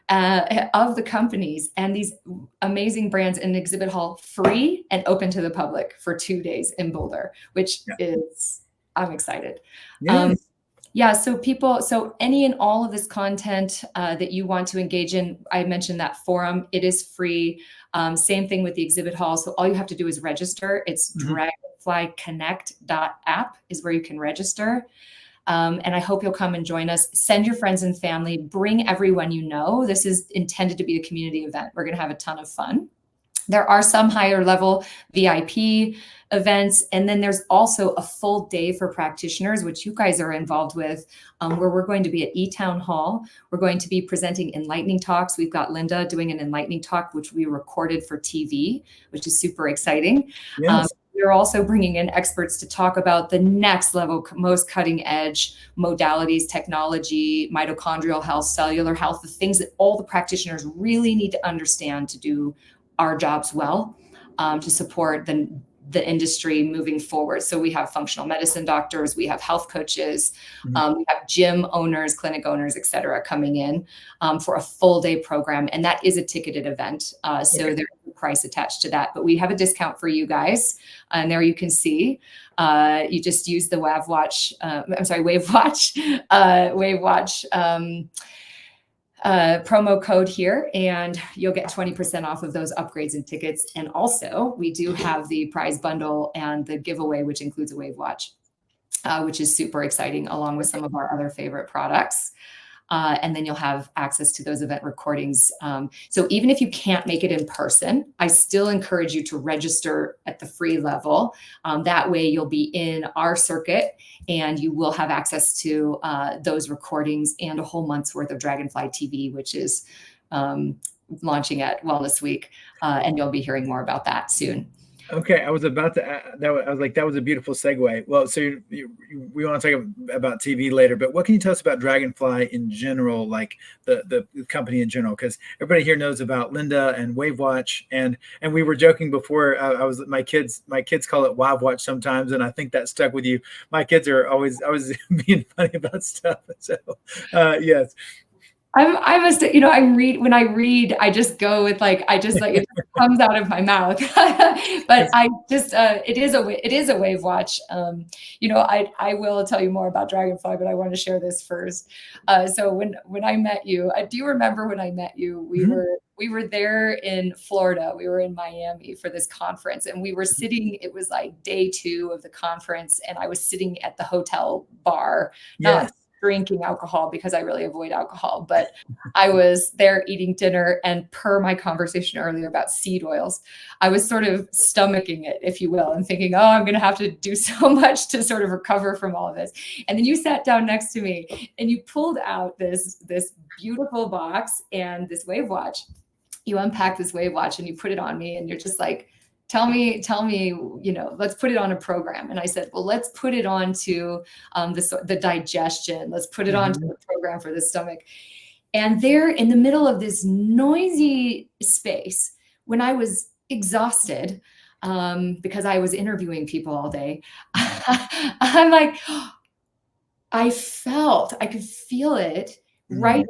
of the companies and these amazing brands in an exhibit hall, free and open to the public for 2 days in Boulder, which is, I'm excited. So any and all of this content that you want to engage in, I mentioned that forum, it is free. Same thing with the exhibit hall. So all you have to do is register. It's dragonflyconnect.app is where you can register. And I hope you'll come and join us. Send your friends and family, bring everyone you know. This is intended to be a community event. We're going to have a ton of fun. There are some higher level VIP events. And then there's also a full day for practitioners, which you guys are involved with, where we're going to be at eTown Hall. We're going to be presenting enlightening talks. We've got Linda doing an enlightening talk, which we recorded for TV, which is super exciting. Yes. We're also bringing in experts to talk about the next level, most cutting edge modalities, technology, mitochondrial health, cellular health, the things that all the practitioners really need to understand to do our jobs well, to support the industry moving forward. So we have functional medicine doctors, we have health coaches, we have gym owners, clinic owners, et cetera, coming in for a full day program. And that is a ticketed event. So there's a price attached to that, but we have a discount for you guys. And there you can see, you just use the WAVwatch, WAVwatch promo code here, and you'll get 20% off of those upgrades and tickets. And also we do have the prize bundle and the giveaway, which includes a WAVwatch, which is super exciting, along with some of our other favorite products. And then you'll have access to those event recordings. So even if you can't make it in person, I still encourage you to register at the free level. That way you'll be in our circuit and you will have access to those recordings and a whole month's worth of Dragonfly TV, which is launching at Wellness Week. And you'll be hearing more about that soon. Okay, I was about to. I was like, that was a beautiful segue. Well, so we want to talk about TV later, but what can you tell us about Dragonfly in general, like the company in general? Because everybody here knows about Linda and WAVwatch, and we were joking before. My kids call it WAVwatch sometimes, and I think that stuck with you. My kids are always being funny about stuff. So yes. I must, when I read, I just go with it just comes out of my mouth. But it is a WAVwatch. I will tell you more about Dragonfly, but I want to share this first. So when I met you, do you remember when I met you? We were there in Florida. We were in Miami for this conference, and we were sitting. It was like day 2 of the conference, and I was sitting at the hotel bar. Yes. Drinking alcohol because I really avoid alcohol, but I was there eating dinner, and per my conversation earlier about seed oils, I was sort of stomaching it, if you will, and thinking, oh, I'm going to have to do so much to sort of recover from all of this. And then you sat down next to me and you pulled out this beautiful box and this WAVwatch. You unpacked this WAVwatch and you put it on me, and you're just like, tell me, let's put it on a program. And I said, well, let's put it on to the digestion. Let's put it onto the program for the stomach. And there in the middle of this noisy space, when I was exhausted, because I was interviewing people all day, I'm like, I could feel it. Right,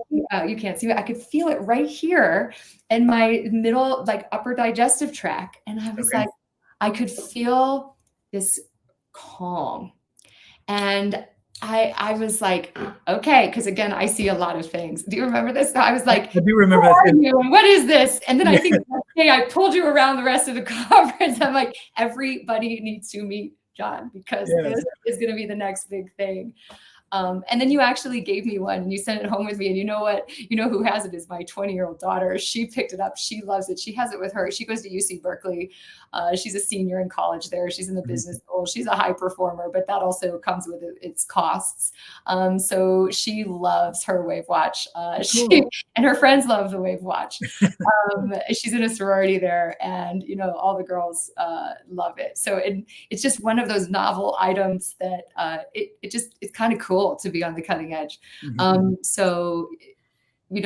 you can't see it. I could feel it right here in my middle, upper digestive tract. And I was like, I could feel this calm. And I was like, okay, because again, I see a lot of things. Do you remember this? So I was like, I do remember this. What is this? And then I think, okay, I pulled you around the rest of the conference. I'm like, everybody needs to meet John, because this is going to be the next big thing. And then you actually gave me one and you sent it home with me. And you know what? You know who has it is my 20-year-old daughter. She picked it up. She loves it. She has it with her. She goes to UC Berkeley. She's a senior in college there. She's in the business school. She's a high performer, but that also comes with its costs. So she loves her WAVwatch. And her friends love the WAVwatch. She's in a sorority there, and all the girls love it. So it's just one of those novel items that it's kind of cool to be on the cutting edge. So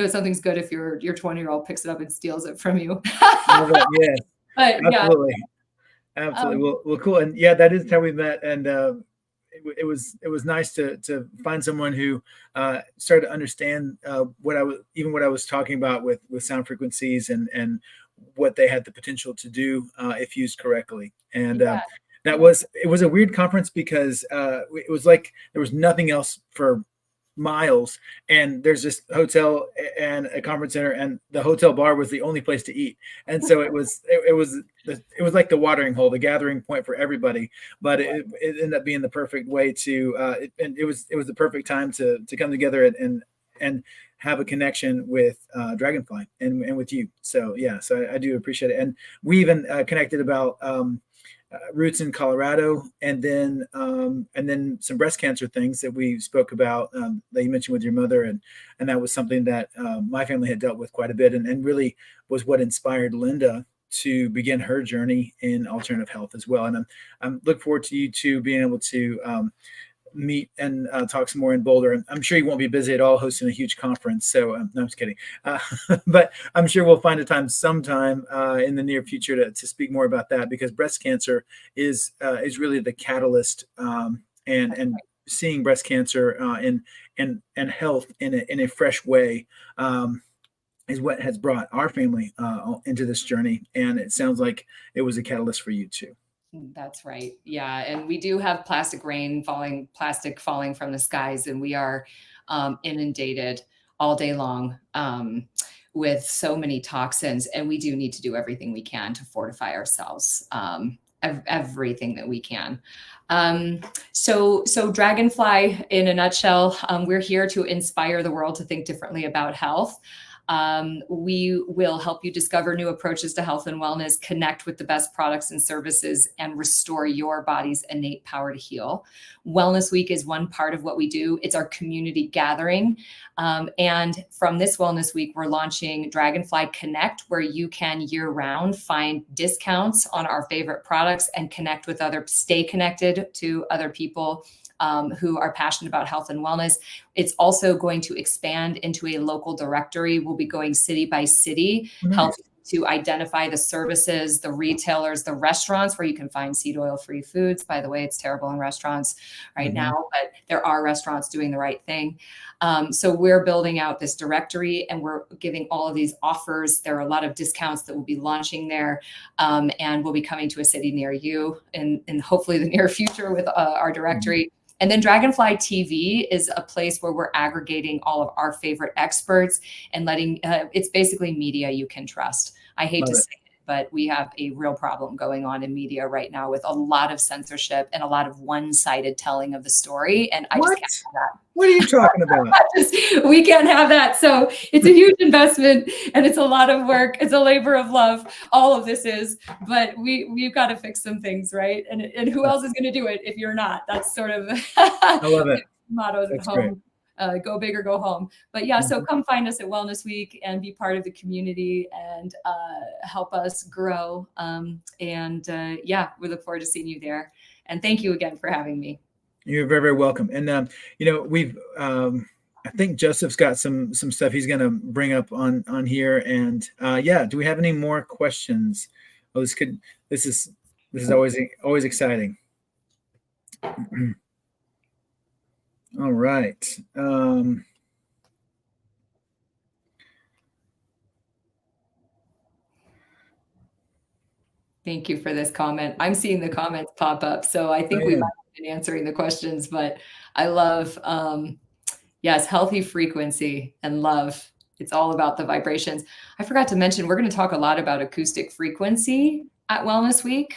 something's good if your 20-year-old picks it up and steals it from you. Yes. But absolutely. Well, cool. And yeah, that is how we met. And it was nice to find someone who started to understand what I was talking about with sound frequencies and what they had the potential to do if used correctly. And it was a weird conference because it was like there was nothing else for miles, and there's this hotel and a conference center, and the hotel bar was the only place to eat. And so it was like the watering hole, the gathering point for everybody. But it ended up being the perfect way to and it was the perfect time to come together and have a connection with Dragonfly and with you. So yeah, so I do appreciate it. And we even connected about roots in Colorado, and then some breast cancer things that we spoke about that you mentioned with your mother, and that was something that my family had dealt with quite a bit, and really was what inspired Linda to begin her journey in alternative health as well. And I'm look forward to you two being able to meet and talk some more in Boulder. I'm sure you won't be busy at all hosting a huge conference. So no, I'm just kidding. But I'm sure we'll find a time sometime in the near future to speak more about that, because breast cancer is really the catalyst, and seeing breast cancer and health in a fresh way is what has brought our family into this journey. And it sounds like it was a catalyst for you too. That's right. Yeah. And we do have plastic falling from the skies, and we are inundated all day long with so many toxins. And we do need to do everything we can to fortify ourselves, everything that we can. So Dragonfly, in a nutshell, we're here to inspire the world to think differently about health. We will help you discover new approaches to health and wellness, connect with the best products and services, and restore your body's innate power to heal. Wellness Week is one part of what we do. It's our community gathering. And from this Wellness Week, we're launching Dragonfly Connect, where you can year-round find discounts on our favorite products and stay connected to other people who are passionate about health and wellness. It's also going to expand into a local directory. We'll be going city by city, helping to identify the services, the retailers, the restaurants where you can find seed oil-free foods. By the way, it's terrible in restaurants right now, but there are restaurants doing the right thing. So we're building out this directory, and we're giving all of these offers. There are a lot of discounts that will be launching there, and we'll be coming to a city near you in hopefully the near future with our directory. And then Dragonfly TV is a place where we're aggregating all of our favorite experts and it's basically media you can trust. I hate to say it, but we have a real problem going on in media right now with a lot of censorship and a lot of one-sided telling of the story. And I just can't have that. What are you talking about? We can't have that. So it's a huge investment, and it's a lot of work. It's a labor of love. All of this is, but we've got to fix some things, right? And who else is going to do it if you're not? That's sort of I love it. Mottos at home. Go big or go home. But yeah, so come find us at Wellness Week and be part of the community and help us grow. Yeah, we look forward to seeing you there. And thank you again for having me. You're very, very welcome. And we've I think Joseph's got some stuff he's going to bring up on here. And do we have any more questions? Oh, this is always exciting. All right. Thank you for this comment. I'm seeing the comments pop up, so I think we might have been answering the questions, but I love, yes, healthy frequency and love. It's all about the vibrations. I forgot to mention, we're going to talk a lot about acoustic frequency at Wellness Week.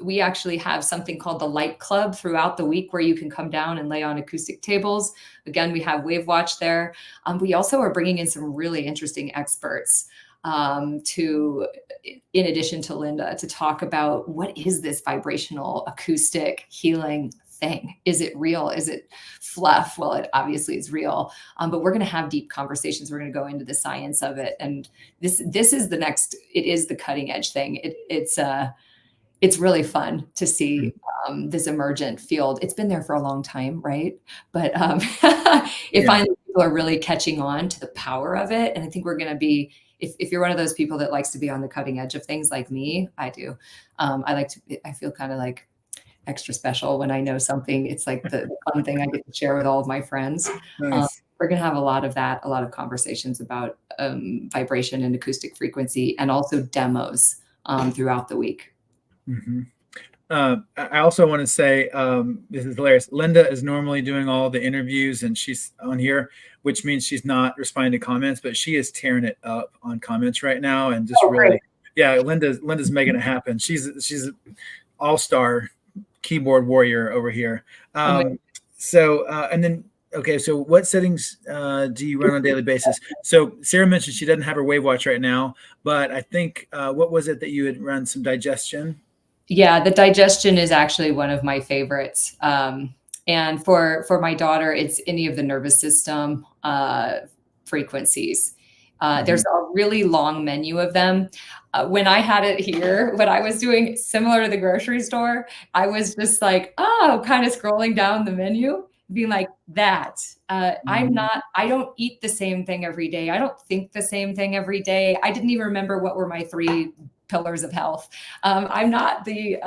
We actually have something called the Light Club throughout the week, where you can come down and lay on acoustic tables. Again, we have WAVwatch there. We also are bringing in some really interesting experts in addition to Linda, to talk about what is this vibrational acoustic healing thing? Is it real? Is it fluff? Well, it obviously is real, but we're going to have deep conversations. We're going to go into the science of it. And this is it is the cutting edge thing. It's really fun to see this emergent field. It's been there for a long time, right? But finally people are really catching on to the power of it. And I think we're going to be, if you're one of those people that likes to be on the cutting edge of things like me, I do. I feel kind of like extra special when I know something. It's like the fun thing I get to share with all of my friends. Nice. We're going to have a lot of that, a lot of conversations about vibration and acoustic frequency, and also demos throughout the week. Mm-hmm. I also want to say, this is hilarious. Linda is normally doing all the interviews and she's on here, which means she's not responding to comments, but she is tearing it up on comments right now. And just Oh, really, great. yeah, Linda's making it happen. She's an all-star keyboard warrior over here. And then, okay, so what settings do you run on a daily basis? So Sarah mentioned she doesn't have her WAVwatch right now, but I think, what was it that you had run some digestion? Yeah, the digestion is actually one of my favorites. And for my daughter, it's any of the nervous system frequencies. There's a really long menu of them. When I had it here, when I was doing similar to the grocery store, I was just like, oh, kind of scrolling down the menu, being like that. I don't eat the same thing every day. I don't think the same thing every day. I didn't even remember what were my 3 pillars of health. I'm not the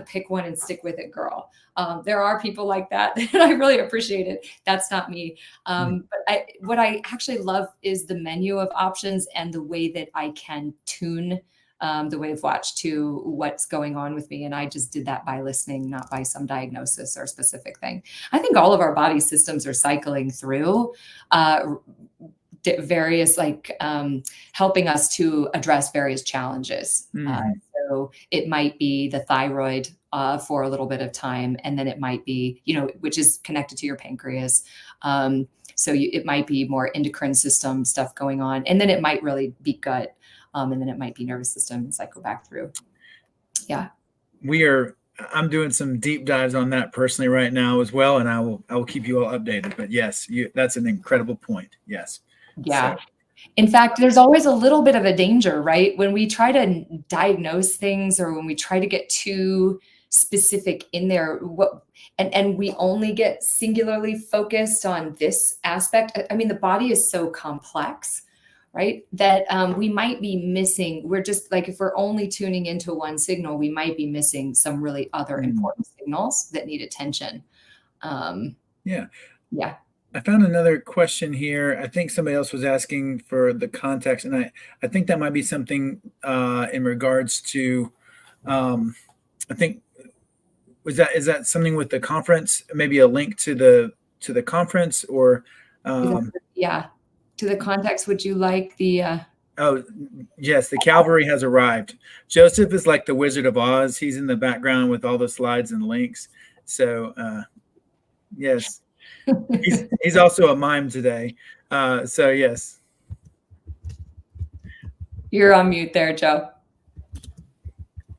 pick one and stick with it girl. There are people like that, and I really appreciate it. That's not me. But what I actually love is the menu of options and the way that I can tune the WAVwatch to what's going on with me. And I just did that by listening, not by some diagnosis or specific thing. I think all of our body systems are cycling through various helping us to address various challenges. So it might be the thyroid for a little bit of time, and then it might be, which is connected to your pancreas. It might be more endocrine system stuff going on, and then it might really be gut, and then it might be nervous system. So I go back through. Yeah, I'm doing some deep dives on that personally right now as well, and I will keep you all updated. But yes, that's an incredible point. Yes. Yeah. So. In fact, there's always a little bit of a danger, right? When we try to diagnose things or when we try to get too specific in there, and we only get singularly focused on this aspect. I mean, the body is so complex, right? That we might be missing. We're just like, if we're only tuning into one signal, we might be missing some really other important signals that need attention. Yeah. Yeah. I found another question here. I think somebody else was asking for the context, and I think that might be something in regards to, I think, is that something with the conference? Maybe a link to the conference, or yeah, to the context. Would you like the? Oh yes, the cavalry has arrived. Joseph is like the Wizard of Oz. He's in the background with all the slides and links. So yes. He's also a mime today. So yes. You're on mute there, Joe.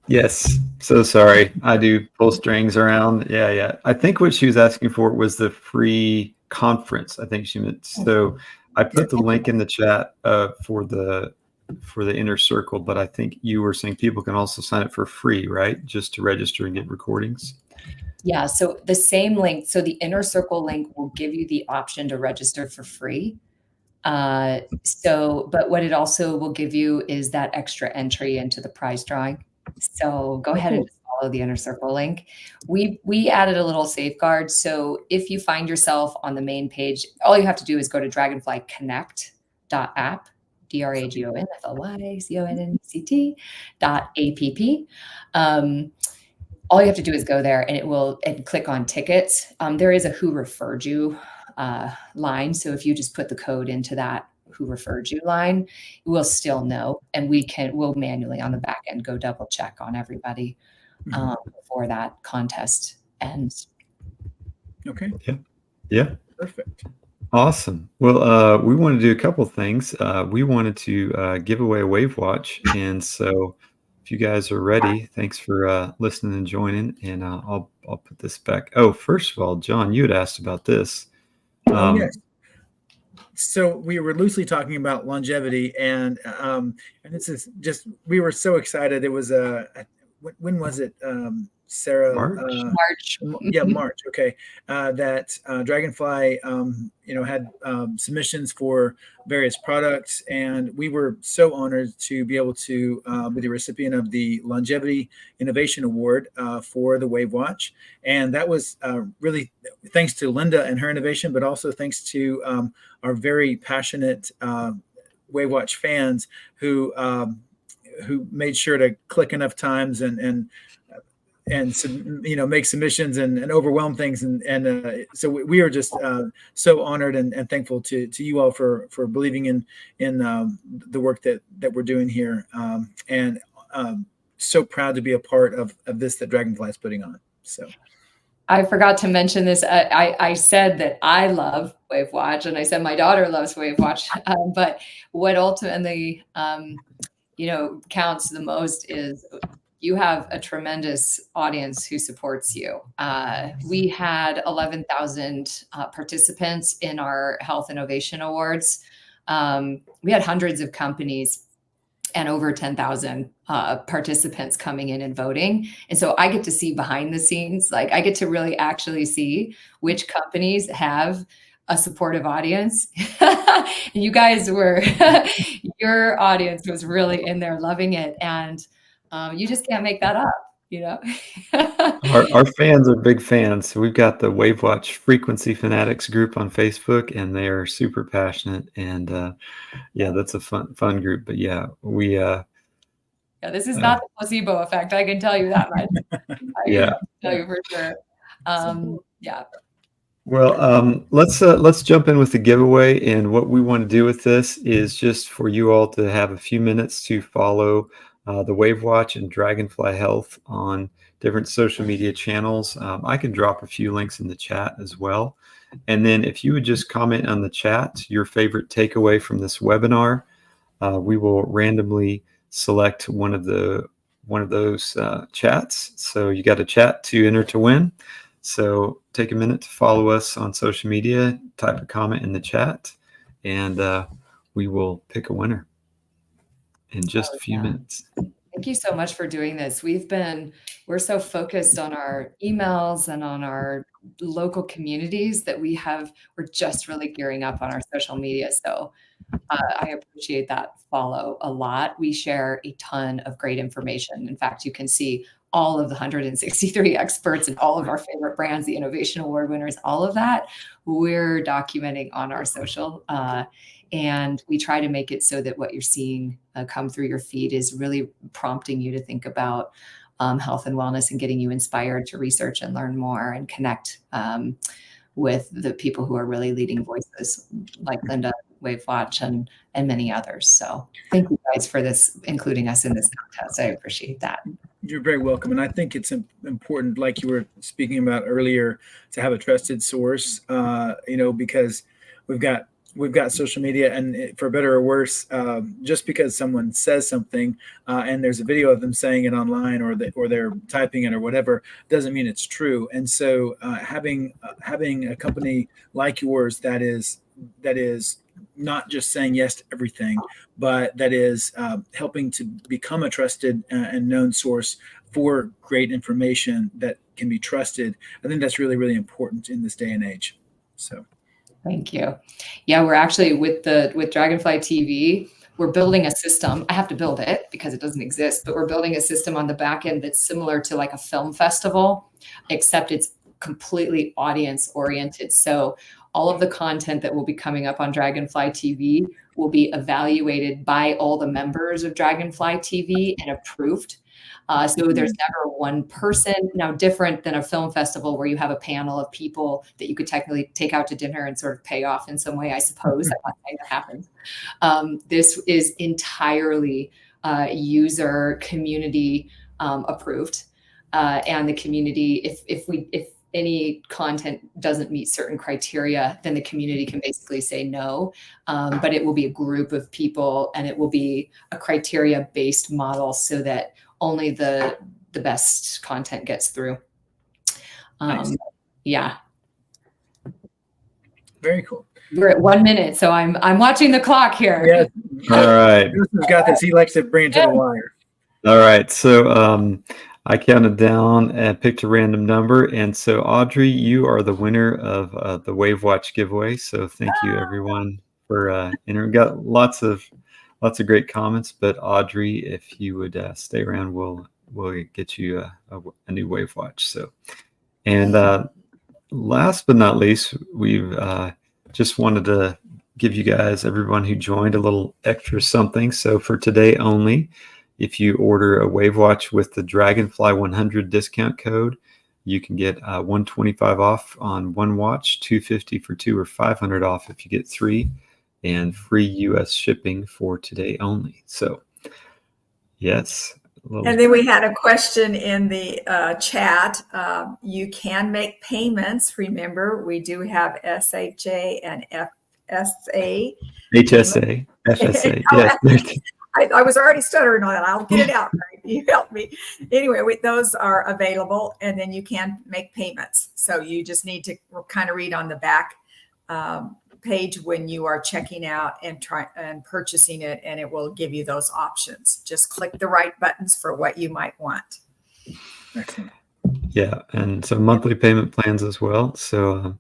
Yes. So sorry. I do pull strings around. Yeah. I think what she was asking for was the free conference. I think she meant. So I put the link in the chat for the inner circle, but I think you were saying people can also sign up for free, right? Just to register and get recordings. Yeah, so the same link. So the inner circle link will give you the option to register for free. But what it also will give you is that extra entry into the prize drawing. So go ahead and follow the inner circle link. We added a little safeguard. So if you find yourself on the main page, all you have to do is go to dragonflyconnect.app, dragonflyconnect.app. All you have to do is go there and click on tickets. There is a who referred you line. So if you just put the code into that who referred you line, we'll still know. And we'll manually on the back end go double check on everybody before that contest ends. Okay. Yeah. Perfect. Awesome. Well, we want to do a couple things. We wanted to give away a WAVwatch. And so if you guys are ready, thanks for listening and joining. And I'll put this back. Oh, first of all, John, you had asked about this. Yes. So we were loosely talking about longevity, and this is just, we were so excited. It was when was it, Sarah? March. Yeah, March. Okay. That Dragonfly, had submissions for various products, and we were so honored to be able to be the recipient of the Longevity Innovation Award for the WAVwatch. And that was really thanks to Linda and her innovation, but also thanks to our very passionate WAVwatch fans who made sure to click enough times and make submissions and overwhelm things. And so we are just so honored and thankful to you all for believing in the work that we're doing here. And so proud to be a part of this that Dragonfly is putting on. So I forgot to mention this. I said that I love WAVwatch, and I said my daughter loves WAVwatch. But what ultimately, counts the most is you have a tremendous audience who supports you. We had 11,000 participants in our Health Innovation Awards. We had hundreds of companies and over 10,000 participants coming in and voting. And so I get to see behind the scenes, like I get to really actually see which companies have a supportive audience. You guys were, your audience was really in there loving it. And you just can't make that up, Our fans are big fans. So we've got the WAVwatch Frequency Fanatics group on Facebook, and they are super passionate. And that's a fun group. But this is not the placebo effect. I can tell you that much. I can tell you for sure. Well, let's jump in with the giveaway. And what we want to do with this is just for you all to have a few minutes to follow the WAVwatch and Dragonfly Health on different social media channels. I can drop a few links in the chat as well. And then if you would just comment on the chat your favorite takeaway from this webinar, we will randomly select one of those chats. So you got a chat to enter to win. So take a minute to follow us on social media, type a comment in the chat, and we will pick a winner in just a few minutes. Thank you so much for doing this. We're so focused on our emails and on our local communities that we're just really gearing up on our social media. So I appreciate that follow a lot. We share a ton of great information. In fact, you can see all of the 163 experts and all of our favorite brands, the Innovation Award winners, all of that we're documenting on our social. And we try to make it so that what you're seeing come through your feed is really prompting you to think about health and wellness and getting you inspired to research and learn more and connect with the people who are really leading voices like Linda, WAVwatch, and many others. So thank you guys for including us in this contest. I appreciate that. You're very welcome. And I think it's important, like you were speaking about earlier, to have a trusted source, because we've got social media, and for better or worse, just because someone says something and there's a video of them saying it online or they're typing it or whatever, doesn't mean it's true. And so having a company like yours that is not just saying yes to everything, but that is helping to become a trusted and known source for great information that can be trusted, I think that's really, really important in this day and age. So. Thank you. Yeah, we're actually with Dragonfly TV, we're building a system. I have to build it because it doesn't exist, but we're building a system on the back end that's similar to like a film festival, except it's completely audience oriented. So all of the content that will be coming up on Dragonfly TV will be evaluated by all the members of Dragonfly TV and approved. So there's never one person. Now, different than a film festival where you have a panel of people that you could technically take out to dinner and sort of pay off in some way, I suppose. I'm not saying that happens. This is entirely user community approved. And the community, if any content doesn't meet certain criteria, then the community can basically say no. But it will be a group of people, and it will be a criteria-based model so that only the best content gets through. Nice. Yeah. Very cool. We're at 1 minute, so I'm watching the clock here. Yeah. All right. Justin's got this. He likes to bring it to the wire. All right. So I counted down and picked a random number. And so Audrey, you are the winner of the WAVwatch giveaway. So thank you everyone for entering. We got lots of great comments, but Audrey, if you would stay around, we'll get you a new WAVwatch. So, and last but not least, we've just wanted to give you guys, everyone who joined, a little extra something. So for today only, if you order a WAVwatch with the Dragonfly 100 discount code, you can get $125 off on one watch, $250 for two, or $500 off if you get three, and free U.S. shipping for today only. So, yes. And then we had a question in the chat. You can make payments. Remember, we do have SHA and FSA. HSA, FSA. Yes. I was already stuttering on that. I'll get it out. Right? You helped me. Anyway, those are available, and then you can make payments. So you just need to kind of read on the back page when you are checking out and purchasing it, and it will give you those options. Just click the right buttons for what you might want. Excellent. Yeah, and so monthly payment plans as well. So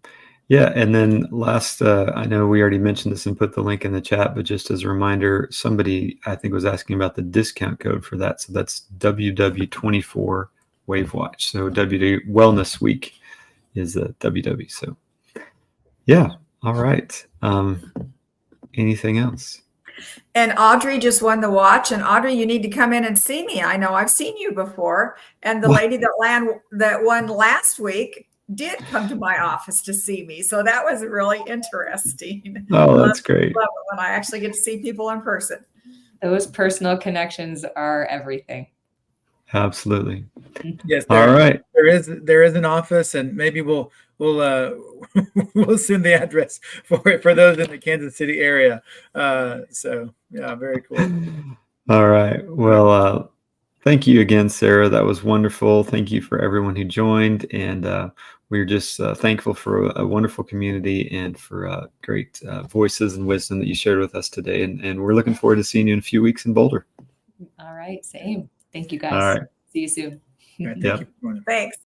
yeah, and then last, I know we already mentioned this and put the link in the chat, but just as a reminder, somebody I think was asking about the discount code for that. So that's WW24 WAVwatch. So WW Wellness Week is WW. So yeah, all right. Anything else? And Audrey just won the watch. And Audrey, you need to come in and see me. I know I've seen you before. And the lady that won last week did come to my office to see me. So that was really interesting. Oh, that's great. Love it when I actually get to see people in person. Those personal connections are everything. Absolutely. Yes. All right. There is an office, and maybe we'll we'll send the address for those in the Kansas City area. So yeah, very cool. All right. Well, thank you again, Sarah. That was wonderful. Thank you for everyone who joined, and we're just thankful for a wonderful community and for great voices and wisdom that you shared with us today. And we're looking forward to seeing you in a few weeks in Boulder. All right. Same. Thank you, guys. All right. See you soon. All right, Yep. thank you for joining. Thanks.